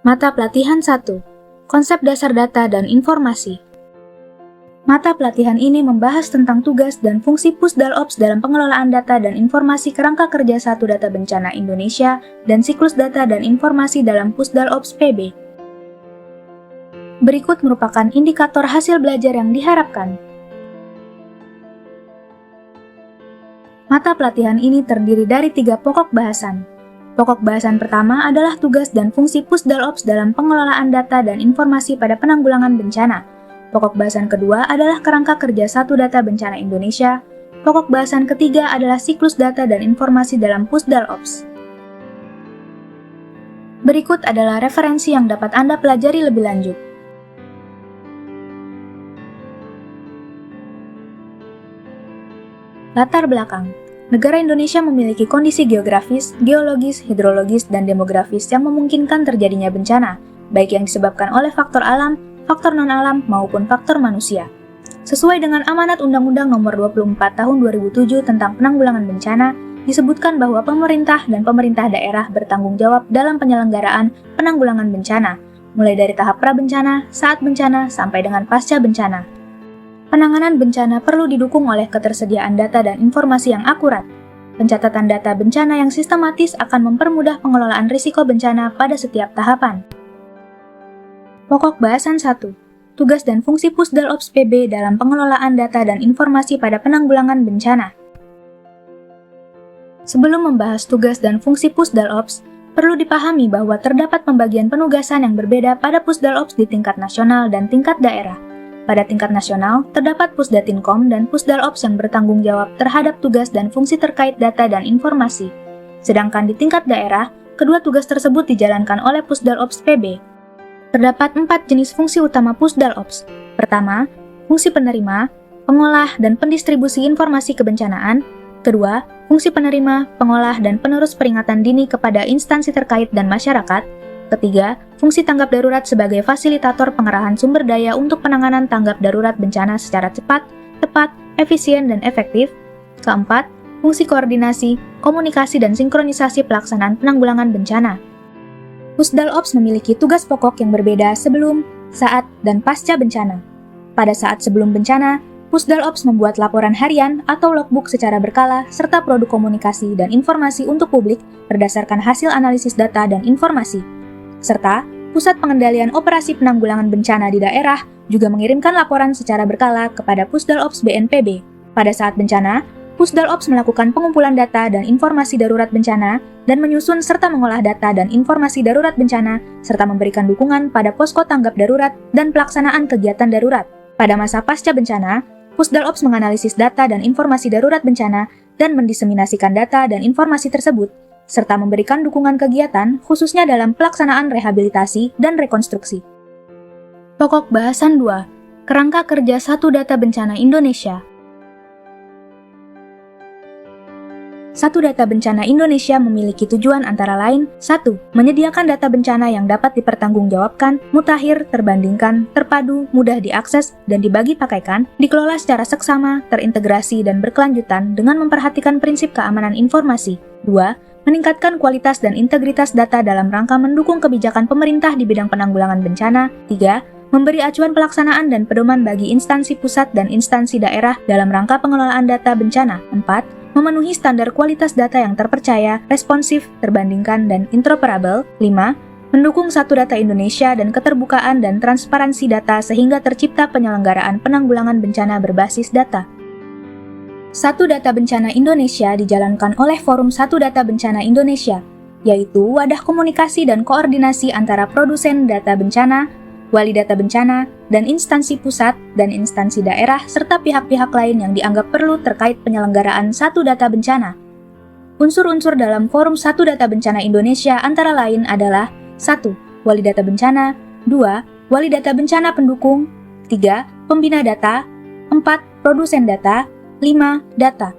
Mata Pelatihan 1. Konsep Dasar Data dan Informasi. Mata pelatihan ini membahas tentang tugas dan fungsi Pusdal-Ops dalam pengelolaan data dan informasi kerangka kerja Satu Data Bencana Indonesia dan siklus data dan informasi dalam Pusdal-Ops PB. Berikut merupakan indikator hasil belajar yang diharapkan. Mata pelatihan ini terdiri dari 3 pokok bahasan. Pokok bahasan pertama adalah tugas dan fungsi Pusdal-Ops dalam pengelolaan data dan informasi pada penanggulangan bencana. Pokok bahasan kedua adalah kerangka kerja Satu Data Bencana Indonesia. Pokok bahasan ketiga adalah siklus data dan informasi dalam Pusdal-Ops. Berikut adalah referensi yang dapat Anda pelajari lebih lanjut. Latar belakang. Negara Indonesia memiliki kondisi geografis, geologis, hidrologis, dan demografis yang memungkinkan terjadinya bencana, baik yang disebabkan oleh faktor alam, faktor non-alam, maupun faktor manusia. Sesuai dengan amanat Undang-Undang Nomor 24 Tahun 2007 tentang Penanggulangan Bencana, disebutkan bahwa pemerintah dan pemerintah daerah bertanggung jawab dalam penyelenggaraan penanggulangan bencana, mulai dari tahap pra-bencana, saat bencana, sampai dengan pasca bencana. Penanganan bencana perlu didukung oleh ketersediaan data dan informasi yang akurat. Pencatatan data bencana yang sistematis akan mempermudah pengelolaan risiko bencana pada setiap tahapan. Pokok bahasan 1. Tugas dan fungsi Pusdal-Ops PB dalam pengelolaan data dan informasi pada penanggulangan bencana. Sebelum membahas tugas dan fungsi Pusdal-Ops, perlu dipahami bahwa terdapat pembagian penugasan yang berbeda pada Pusdal-Ops di tingkat nasional dan tingkat daerah. Pada tingkat nasional, terdapat Pusdatinkom dan Pusdal-Ops yang bertanggung jawab terhadap tugas dan fungsi terkait data dan informasi. Sedangkan di tingkat daerah, kedua tugas tersebut dijalankan oleh Pusdal-Ops PB. Terdapat 4 jenis fungsi utama Pusdal-Ops. Pertama, fungsi penerima, pengolah, dan pendistribusi informasi kebencanaan. Kedua, fungsi penerima, pengolah, dan penerus peringatan dini kepada instansi terkait dan masyarakat. Ketiga, fungsi tanggap darurat sebagai fasilitator pengerahan sumber daya untuk penanganan tanggap darurat bencana secara cepat, tepat, efisien, dan efektif. Keempat, fungsi koordinasi, komunikasi, dan sinkronisasi pelaksanaan penanggulangan bencana. Pusdal-Ops memiliki tugas pokok yang berbeda sebelum, saat, dan pasca bencana. Pada saat sebelum bencana, Pusdal-Ops membuat laporan harian atau logbook secara berkala serta produk komunikasi dan informasi untuk publik berdasarkan hasil analisis data dan informasi. Serta, Pusat Pengendalian Operasi Penanggulangan Bencana di daerah juga mengirimkan laporan secara berkala kepada Pusdal-Ops BNPB. Pada saat bencana, Pusdal-Ops melakukan pengumpulan data dan informasi darurat bencana dan menyusun serta mengolah data dan informasi darurat bencana serta memberikan dukungan pada posko tanggap darurat dan pelaksanaan kegiatan darurat. Pada masa pasca bencana, Pusdal-Ops menganalisis data dan informasi darurat bencana dan mendiseminasikan data dan informasi tersebut serta memberikan dukungan kegiatan khususnya dalam pelaksanaan rehabilitasi dan rekonstruksi. Pokok bahasan 2. Kerangka kerja Satu Data Bencana Indonesia. Satu Data Bencana Indonesia memiliki tujuan antara lain 1. Menyediakan data bencana yang dapat dipertanggungjawabkan, mutakhir, terbandingkan, terpadu, mudah diakses, dan dibagi pakaikan, dikelola secara seksama, terintegrasi, dan berkelanjutan dengan memperhatikan prinsip keamanan informasi. 2. Meningkatkan kualitas dan integritas data dalam rangka mendukung kebijakan pemerintah di bidang penanggulangan bencana. 3. Memberi acuan pelaksanaan dan pedoman bagi instansi pusat dan instansi daerah dalam rangka pengelolaan data bencana. 4. Memenuhi standar kualitas data yang terpercaya, responsif, terbandingkan, dan interoperable. 5. Mendukung Satu Data Indonesia dan keterbukaan dan transparansi data sehingga tercipta penyelenggaraan penanggulangan bencana berbasis data. Satu Data Bencana Indonesia dijalankan oleh Forum Satu Data Bencana Indonesia, yaitu wadah komunikasi dan koordinasi antara produsen data bencana, wali data bencana, dan instansi pusat dan instansi daerah serta pihak-pihak lain yang dianggap perlu terkait penyelenggaraan Satu Data Bencana. Unsur-unsur dalam Forum Satu Data Bencana Indonesia antara lain adalah 1. Wali data bencana. 2. Wali data bencana pendukung. 3. Pembina data. 4. Produsen data. 5. Data.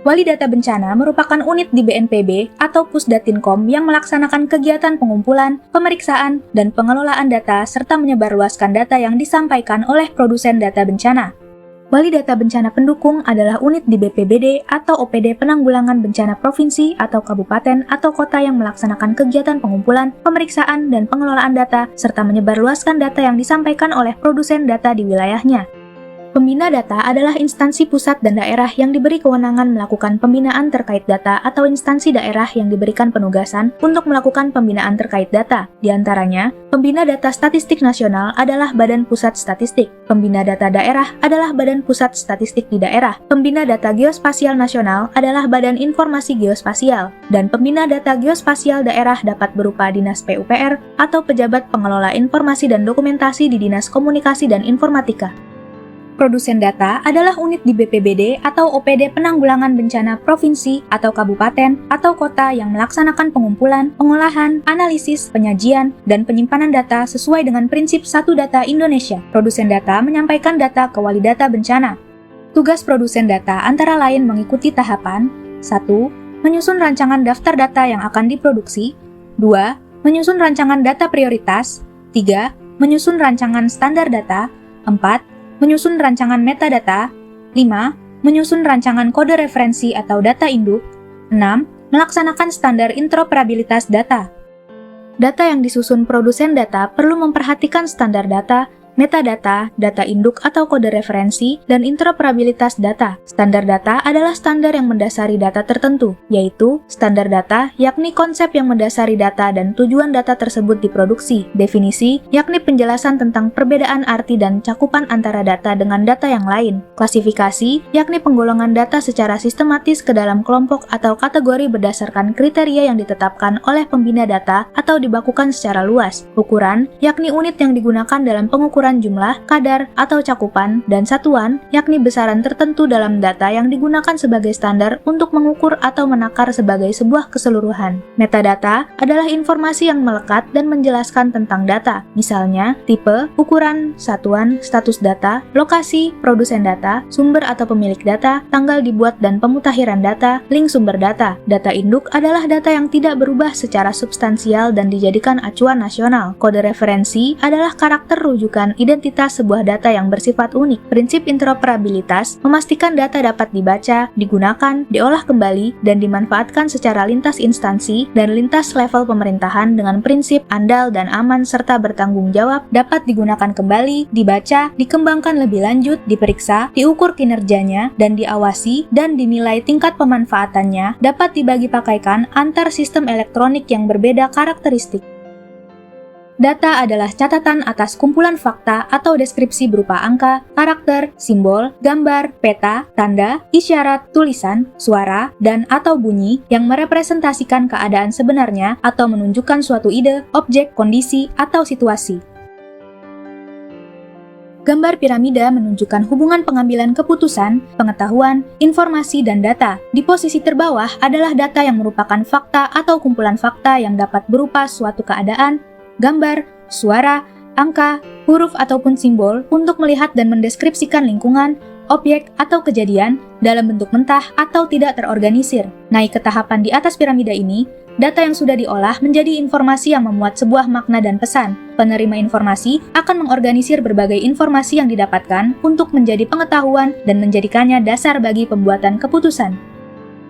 Wali data bencana merupakan unit di BNPB atau Pusdatinkom yang melaksanakan kegiatan pengumpulan, pemeriksaan, dan pengelolaan data serta menyebarluaskan data yang disampaikan oleh produsen data bencana. Wali Data Bencana Pendukung adalah unit di BPBD atau OPD penanggulangan bencana provinsi atau kabupaten atau kota yang melaksanakan kegiatan pengumpulan, pemeriksaan, dan pengelolaan data, serta menyebarluaskan data yang disampaikan oleh produsen data di wilayahnya. Pembina data adalah instansi pusat dan daerah yang diberi kewenangan melakukan pembinaan terkait data atau instansi daerah yang diberikan penugasan untuk melakukan pembinaan terkait data. Di antaranya, Pembina Data Statistik Nasional adalah Badan Pusat Statistik, Pembina Data Daerah adalah Badan Pusat Statistik di daerah, Pembina Data Geospasial Nasional adalah Badan Informasi Geospasial, dan Pembina Data Geospasial Daerah dapat berupa Dinas PUPR atau Pejabat Pengelola Informasi dan Dokumentasi di Dinas Komunikasi dan Informatika. Produsen data adalah unit di BPBD atau OPD penanggulangan bencana provinsi atau kabupaten atau kota yang melaksanakan pengumpulan, pengolahan, analisis, penyajian, dan penyimpanan data sesuai dengan prinsip Satu Data Indonesia. Produsen data menyampaikan data ke wali data bencana. Tugas produsen data antara lain mengikuti tahapan 1. Menyusun rancangan daftar data yang akan diproduksi. 2. Menyusun rancangan data prioritas. 3. Menyusun rancangan standar data. 4. Menyusun rancangan metadata. 5. Menyusun rancangan kode referensi atau data induk. 6. Melaksanakan standar interoperabilitas data. Data yang disusun produsen data perlu memperhatikan standar data, metadata, data induk atau kode referensi, dan interoperabilitas data. Standar data adalah standar yang mendasari data tertentu, yaitu standar data yakni konsep yang mendasari data dan tujuan data tersebut diproduksi. Definisi yakni penjelasan tentang perbedaan arti dan cakupan antara data dengan data yang lain. Klasifikasi yakni penggolongan data secara sistematis ke dalam kelompok atau kategori berdasarkan kriteria yang ditetapkan oleh pembina data atau dibakukan secara luas. Ukuran yakni unit yang digunakan dalam pengukuran jumlah, kadar, atau cakupan, dan satuan, yakni besaran tertentu dalam data yang digunakan sebagai standar untuk mengukur atau menakar sebagai sebuah keseluruhan. Metadata adalah informasi yang melekat dan menjelaskan tentang data, misalnya tipe, ukuran, satuan, status data, lokasi, produsen data, sumber atau pemilik data, tanggal dibuat dan pemutakhiran data, link sumber data. Data induk adalah data yang tidak berubah secara substansial dan dijadikan acuan nasional. Kode referensi adalah karakter rujukan identitas sebuah data yang bersifat unik. Prinsip interoperabilitas memastikan data dapat dibaca, digunakan, diolah kembali, dan dimanfaatkan secara lintas instansi dan lintas level pemerintahan dengan prinsip andal dan aman serta bertanggung jawab, dapat digunakan kembali, dibaca, dikembangkan lebih lanjut, diperiksa, diukur kinerjanya, dan diawasi, dan dinilai tingkat pemanfaatannya, dapat dibagi pakaikan antar sistem elektronik yang berbeda karakteristik. Data adalah catatan atas kumpulan fakta atau deskripsi berupa angka, karakter, simbol, gambar, peta, tanda, isyarat, tulisan, suara, dan atau bunyi yang merepresentasikan keadaan sebenarnya atau menunjukkan suatu ide, objek, kondisi, atau situasi. Gambar piramida menunjukkan hubungan pengambilan keputusan, pengetahuan, informasi, dan data. Di posisi terbawah adalah data yang merupakan fakta atau kumpulan fakta yang dapat berupa suatu keadaan, gambar, suara, angka, huruf ataupun simbol untuk melihat dan mendeskripsikan lingkungan, objek, atau kejadian dalam bentuk mentah atau tidak terorganisir. Naik ke tahapan di atas piramida ini, data yang sudah diolah menjadi informasi yang memuat sebuah makna dan pesan. Penerima informasi akan mengorganisir berbagai informasi yang didapatkan untuk menjadi pengetahuan dan menjadikannya dasar bagi pembuatan keputusan.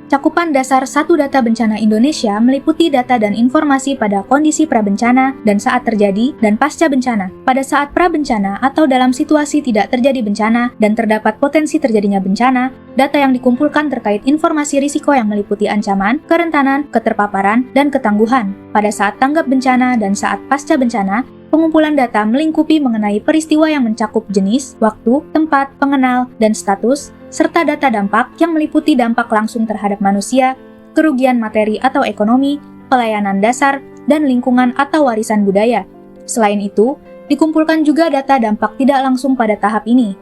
Cakupan dasar Satu Data Bencana Indonesia meliputi data dan informasi pada kondisi prabencana dan saat terjadi dan pasca bencana. Pada saat prabencana atau dalam situasi tidak terjadi bencana dan terdapat potensi terjadinya bencana, data yang dikumpulkan terkait informasi risiko yang meliputi ancaman, kerentanan, keterpaparan, dan ketangguhan. Pada saat tanggap bencana dan saat pasca bencana, pengumpulan data melingkupi mengenai peristiwa yang mencakup jenis, waktu, tempat, pengenal, dan status, serta data dampak yang meliputi dampak langsung terhadap manusia, kerugian materi atau ekonomi, pelayanan dasar, dan lingkungan atau warisan budaya. Selain itu, dikumpulkan juga data dampak tidak langsung pada tahap ini.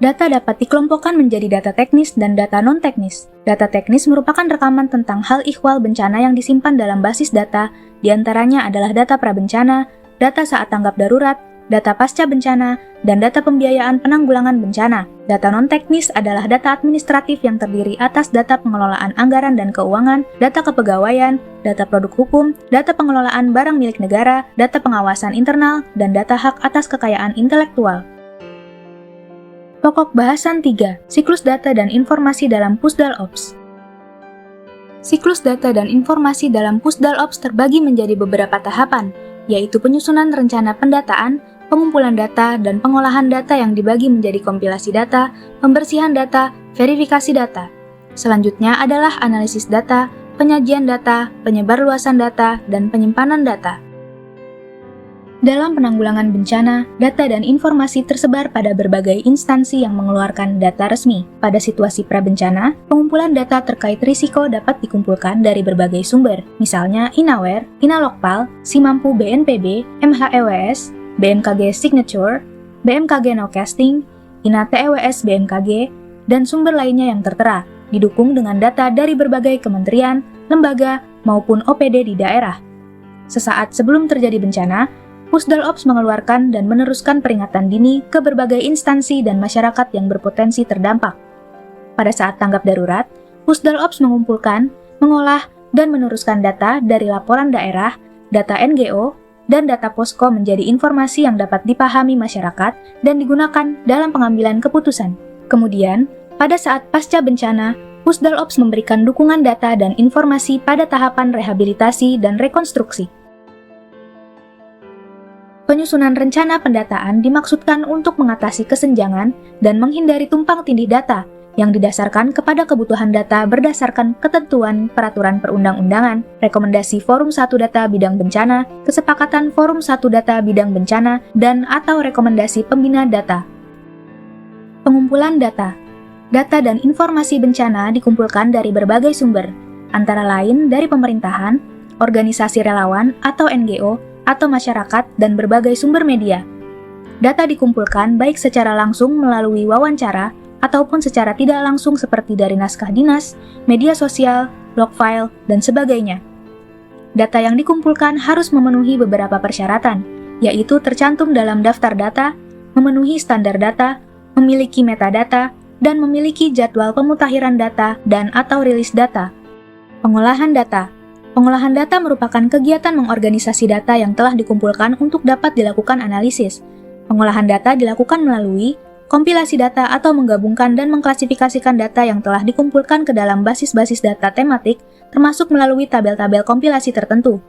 Data dapat dikelompokkan menjadi data teknis dan data non-teknis. Data teknis merupakan rekaman tentang hal ihwal bencana yang disimpan dalam basis data, di antaranya adalah data prabencana, data saat tanggap darurat, data pasca bencana, dan data pembiayaan penanggulangan bencana. Data non-teknis adalah data administratif yang terdiri atas data pengelolaan anggaran dan keuangan, data kepegawaian, data produk hukum, data pengelolaan barang milik negara, data pengawasan internal, dan data hak atas kekayaan intelektual. Pokok bahasan 3, siklus data dan informasi dalam Pusdal Ops. Siklus data dan informasi dalam Pusdal Ops terbagi menjadi beberapa tahapan, yaitu penyusunan rencana pendataan, pengumpulan data, dan pengolahan data yang dibagi menjadi kompilasi data, pembersihan data, verifikasi data. Selanjutnya adalah analisis data, penyajian data, penyebarluasan data, dan penyimpanan data. Dalam penanggulangan bencana, data dan informasi tersebar pada berbagai instansi yang mengeluarkan data resmi. Pada situasi prabencana, pengumpulan data terkait risiko dapat dikumpulkan dari berbagai sumber, misalnya Inaware, Inalokpal, Simampu BNPB, MHEWS, BMKG Signature, BMKG Nowcasting, INA-TEWS BMKG, dan sumber lainnya yang tertera, didukung dengan data dari berbagai kementerian, lembaga, maupun OPD di daerah. Sesaat sebelum terjadi bencana, Pusdal Ops mengeluarkan dan meneruskan peringatan dini ke berbagai instansi dan masyarakat yang berpotensi terdampak. Pada saat tanggap darurat, Pusdal Ops mengumpulkan, mengolah, dan meneruskan data dari laporan daerah, data NGO, dan data posko menjadi informasi yang dapat dipahami masyarakat dan digunakan dalam pengambilan keputusan. Kemudian, pada saat pasca bencana, Pusdal Ops memberikan dukungan data dan informasi pada tahapan rehabilitasi dan rekonstruksi. Penyusunan rencana pendataan dimaksudkan untuk mengatasi kesenjangan dan menghindari tumpang tindih data yang didasarkan kepada kebutuhan data berdasarkan ketentuan peraturan perundang-undangan, rekomendasi Forum 1 Data Bidang Bencana, kesepakatan Forum 1 Data Bidang Bencana, dan atau rekomendasi pembina data. Pengumpulan data. Data dan informasi bencana dikumpulkan dari berbagai sumber, antara lain dari pemerintahan, organisasi relawan atau NGO, atau masyarakat dan berbagai sumber media. Data dikumpulkan baik secara langsung melalui wawancara ataupun secara tidak langsung seperti dari naskah dinas, media sosial, log file, dan sebagainya. Data yang dikumpulkan harus memenuhi beberapa persyaratan, yaitu tercantum dalam daftar data, memenuhi standar data, memiliki metadata, dan memiliki jadwal pemutakhiran data dan atau rilis data. Pengolahan data. Pengolahan data merupakan kegiatan mengorganisasi data yang telah dikumpulkan untuk dapat dilakukan analisis. Pengolahan data dilakukan melalui kompilasi data atau menggabungkan dan mengklasifikasikan data yang telah dikumpulkan ke dalam basis-basis data tematik, termasuk melalui tabel-tabel kompilasi tertentu.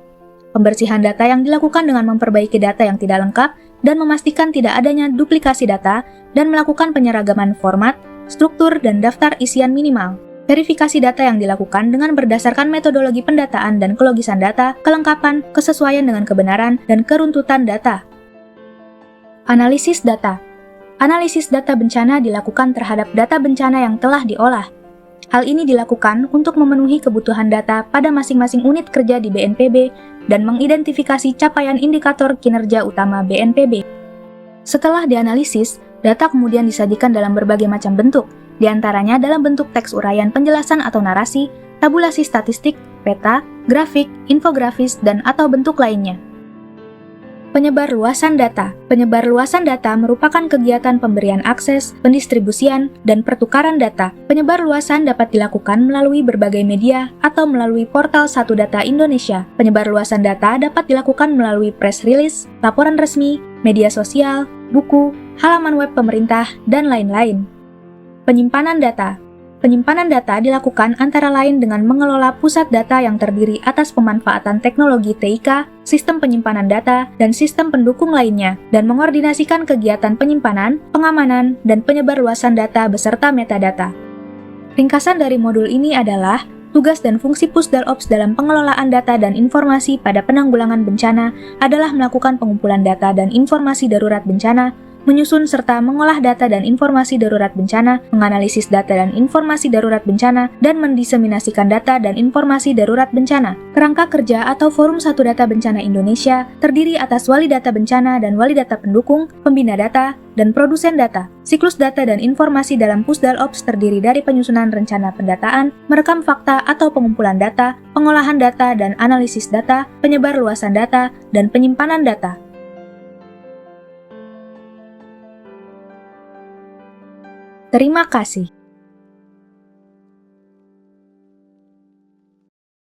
Pembersihan data yang dilakukan dengan memperbaiki data yang tidak lengkap dan memastikan tidak adanya duplikasi data dan melakukan penyeragaman format, struktur, dan daftar isian minimal. Verifikasi data yang dilakukan dengan berdasarkan metodologi pendataan dan kelogisan data, kelengkapan, kesesuaian dengan kebenaran, dan keruntutan data. Analisis data. Analisis data bencana dilakukan terhadap data bencana yang telah diolah. Hal ini dilakukan untuk memenuhi kebutuhan data pada masing-masing unit kerja di BNPB dan mengidentifikasi capaian indikator kinerja utama BNPB. Setelah dianalisis, data kemudian disajikan dalam berbagai macam bentuk, di antaranya dalam bentuk teks uraian penjelasan atau narasi, tabulasi statistik, peta, grafik, infografis, dan atau bentuk lainnya. Penyebarluasan data. Penyebarluasan data merupakan kegiatan pemberian akses, pendistribusian, dan pertukaran data. Penyebarluasan dapat dilakukan melalui berbagai media atau melalui portal Satu Data Indonesia. Penyebarluasan data dapat dilakukan melalui press release, laporan resmi, media sosial, buku, halaman web pemerintah, dan lain-lain. Penyimpanan data. Penyimpanan data dilakukan antara lain dengan mengelola pusat data yang terdiri atas pemanfaatan teknologi TIK, sistem penyimpanan data, dan sistem pendukung lainnya, dan mengordinasikan kegiatan penyimpanan, pengamanan, dan penyebarluasan data beserta metadata. Ringkasan dari modul ini adalah tugas dan fungsi Pusdal Ops dalam pengelolaan data dan informasi pada penanggulangan bencana adalah melakukan pengumpulan data dan informasi darurat bencana, menyusun serta mengolah data dan informasi darurat bencana, menganalisis data dan informasi darurat bencana, dan mendiseminasikan data dan informasi darurat bencana. Kerangka kerja atau Forum 1 Data Bencana Indonesia terdiri atas wali data bencana dan wali data pendukung, pembina data, dan produsen data. Siklus data dan informasi dalam Pusdal Ops terdiri dari penyusunan rencana pendataan, merekam fakta atau pengumpulan data, pengolahan data dan analisis data, penyebar luasan data, dan penyimpanan data. Terima kasih.